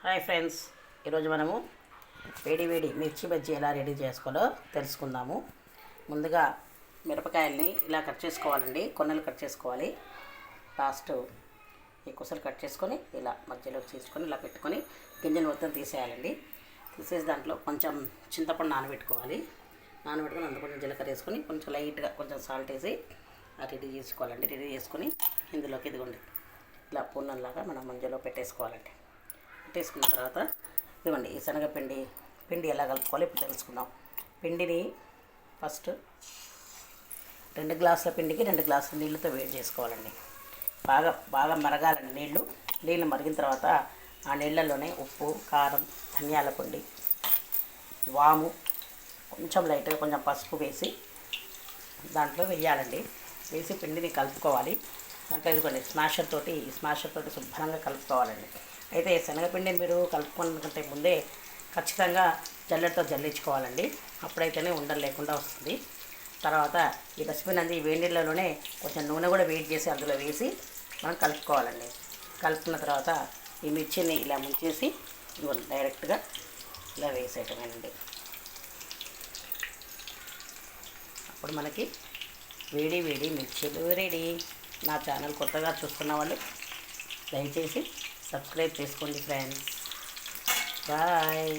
Hi friends, ఈరోజు మనము వేడి వేడి మిర్చి బజ్జీ ఎలా రెడీ చేసుకోవాలో తెలుసుకుందాము. ముందుగా మిరపకాయల్ని ఇలా కట్ చేసుకోవాలండి, కొన్నలు కట్ చేసుకోవాలి. లాస్ట్ ఈ కుసలు కట్ చేసుకొని ఇలా మధ్యలో తీసుకొని ఇలా పెట్టుకొని గింజలు మొత్తం తీసేయాలండి. తీసేసి దాంట్లో కొంచెం చింతపండు నానబెట్టుకొని అందులో కొంచెం జీలకర్ర వేసుకొని కొంచెం లైట్గా కొంచెం సాల్ట్ వేసి రెడీ చేసుకోవాలండి. రెడీ చేసుకొని ఇందులోకి ఇదిగోండి ఇలా పూర్ణంలాగా మనం మధ్యలో పెట్టేసుకోవాలండి. పెట్టేసుకున్న తర్వాత ఇవ్వండి ఈ పిండి ఎలా కలుపుకోవాలి ఇప్పుడు తెలుసుకుందాం. పిండిని ఫస్ట్ 2 గ్లాసుల పిండికి 2 గ్లాసుల నీళ్ళతో వేడి చేసుకోవాలండి. బాగా మరగాలండి నీళ్ళు మరిగిన తర్వాత ఆ నీళ్ళల్లోనే ఉప్పు, కారం, ధనియాల పొడి, వాము, కొంచెం లైట్గా కొంచెం పసుపు వేసి దాంట్లో వేయాలండి. వేసి పిండిని కలుపుకోవాలి. దాంట్లో ఇదిగోండి స్మాషర్ తోటి శుభ్రంగా కలుపుకోవాలండి. అయితే శనగపిండిని మీరు కలుపుకున్నకంటే ముందే ఖచ్చితంగా జల్లెడతో జల్లించుకోవాలండి. అప్పుడైతేనే ఉండలు లేకుండా వస్తుంది. తర్వాత ఈ రెసిపీని అంది వేడి నీళ్ళలోనే కొంచెం నూనె కూడా వేడి చేసి అందులో వేసి మనం కలుపుకోవాలండి. కలుపుకున్న తర్వాత ఈ మిర్చిని ఇలా ముంచేసి డైరెక్ట్గా ఇలా వేసేయటమేనండి. అప్పుడు మనకి వేడి వేడి మిర్చిలు రెడీ. నా ఛానల్ కొత్తగా చూస్తున్న వాళ్ళు దయచేసి సబ్స్క్రైబ్ చేసుకోండి ఫ్రెండ్స్. బాయ్.